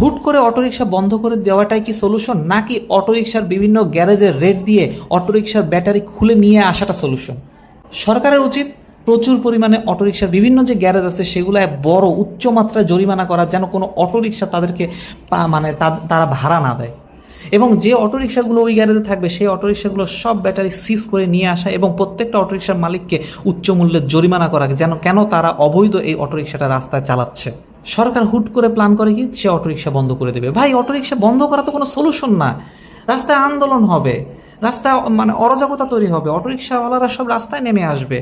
হুট করে অটোরিকশা বন্ধ করে দেওয়াটাই কি সলিউশন, নাকি অটোরিকশার বিভিন্ন গ্যারেজের রেট দিয়ে অটোরিকশার ব্যাটারি খুলে নিয়ে আসাটা সলিউশন? সরকারের উচিত প্রচুর পরিমাণে অটোরিকশার বিভিন্ন যে গ্যারেজ আছে সেগুলো বড় উচ্চমাত্রায় জরিমানা করা, যেন কোনো অটোরিকশা তাদেরকে মানে তারা ভাড়া না দেয়, এবং যে অটোরিকশাগুলো ওই গ্যারেজে থাকবে সেই অটোরিকশাগুলো সব ব্যাটারি সিজ করে নিয়ে আসা এবং প্রত্যেকটা অটোরিকশার মালিককে উচ্চ মূল্যের জরিমানা করা, যেন কেন তারা অবৈধ এই অটোরিকশাটা রাস্তায় চালাচ্ছে। সরকার হুট করে প্ল্যান করে কি সে অটোরিকশা বন্ধ করে দেবে। ভাই, অটোরিকশা বন্ধ করা তো কোনো সলিউশন না। রাস্তায় আন্দোলন হবে, রাস্তায় মানে অরাজকতা তৈরি হবে, অটোরিকশাওয়ালারা সব রাস্তায় নেমে আসবে।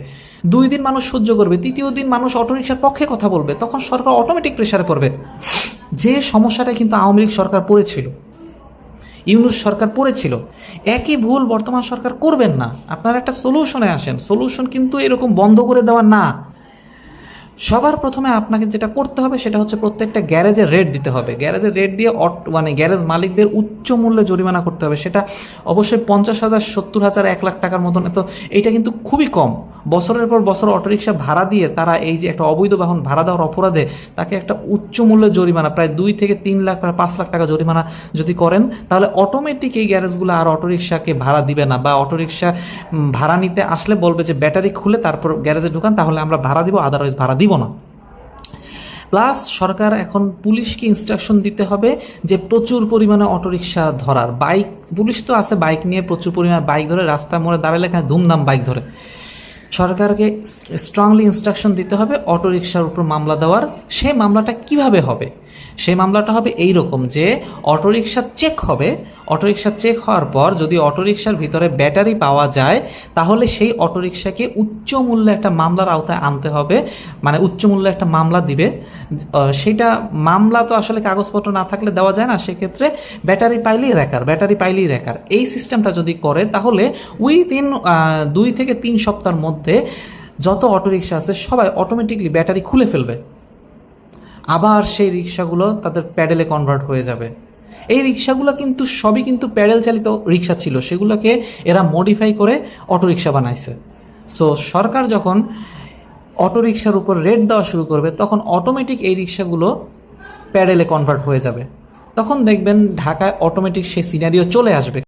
2 দিন মানুষ সহ্য করবে, তৃতীয় দিন মানুষ অটোরিকশার পক্ষে কথা বলবে, তখন সরকার অটোমেটিক প্রেসারে পড়বে। যে সমস্যাটা কিন্তু আওয়ামী লীগ সরকার পড়েছিল, ইউনূস সরকার পড়েছিল, একই ভুল বর্তমান সরকার করবেন না। আপনারা একটা সলিউশনে আসেন। সলিউশন কিন্তু এরকম বন্ধ করে দেওয়া না। সবার প্রথমে আপনাকে যেটা করতে হবে সেটা হচ্ছে প্রত্যেকটা গ্যারেজের রেট দিতে হবে। গ্যারেজের রেট দিয়ে মানে গ্যারেজ মালিকদের উচ্চ মূল্যে জরিমানা করতে হবে। সেটা অবশ্যই 50,000, 70,000, 1 লাখ টাকার মতন। তো এইটা কিন্তু খুবই কম। বছরের পর বছর অটোরিকশা ভাড়া দিয়ে তারা এই যে একটা অবৈধ বাহন ভাড়া দেওয়ার অপরাধে তাকে একটা উচ্চ মূল্যের জরিমানা, প্রায় 2 থেকে 3 লাখ, প্রায় 5 লাখ টাকা জরিমানা যদি করেন, তাহলে অটোমেটিক এই গ্যারেজগুলো আর অটোরিকশাকে ভাড়া দিবে না, বা অটোরিকশা ভাড়া নিতে আসলে বলবে যে ব্যাটারি খুলে তারপর গ্যারেজে ঢুকান, তাহলে আমরা ভাড়া দিব, আদারওয়াইজ ভাড়া দিব না। প্লাস সরকার এখন পুলিশকে ইনস্ট্রাকশন দিতে হবে যে প্রচুর পরিমাণে অটোরিকশা ধরার। বাইক পুলিশ তো আছে, বাইক নিয়ে প্রচুর পরিমাণে বাইক ধরে রাস্তায় মোড়ে দাঁড়ালে এখানে ধুমধাম বাইক ধরে। সরকারকে স্ট্রংলি ইনস্ট্রাকশন দিতে হবে অটোরিকশার উপর মামলা দেওয়ার। সেই মামলাটা কিভাবে হবে? সেই মামলাটা হবে এই রকম যে অটোরিকশা চেক হবে। অটোরিকশা চেক হওয়ার পর যদি অটোরিকশার ভিতরে ব্যাটারি পাওয়া যায়, তাহলে সেই অটোরিকশাকে উচ্চ মূল্যে একটা মামলার আওতায় আনতে হবে, মানে উচ্চ মূল্যে একটা মামলা দিবে। সেটা মামলা তো আসলে কাগজপত্র না থাকলে দেওয়া যায় না, সেক্ষেত্রে ব্যাটারি পাইলেই রেকার এই সিস্টেমটা যদি করে, তাহলে উইদিন 2 থেকে 3 সপ্তাহের মধ্যে যত অটোরিকশা আছে সবাই অটোমেটিকলি ব্যাটারি খুলে ফেলবে। আবার সেই রিক্সাগুলো তাদের প্যাডেলে কনভার্ট হয়ে যাবে। এই রিক্সাগুলো কিন্তু সবই কিন্তু প্যাডেল চালিত রিক্সা ছিল, সেগুলোকে এরা মডিফাই করে অটোরিকশা বানাইছে। সো সরকার যখন অটোরিকশার উপর রেট দেওয়া শুরু করবে, তখন অটোমেটিক এই রিক্সাগুলো প্যাডেলে কনভার্ট হয়ে যাবে। তখন দেখবেন ঢাকায় অটোমেটিক সেই সিনারিও চলে আসবে।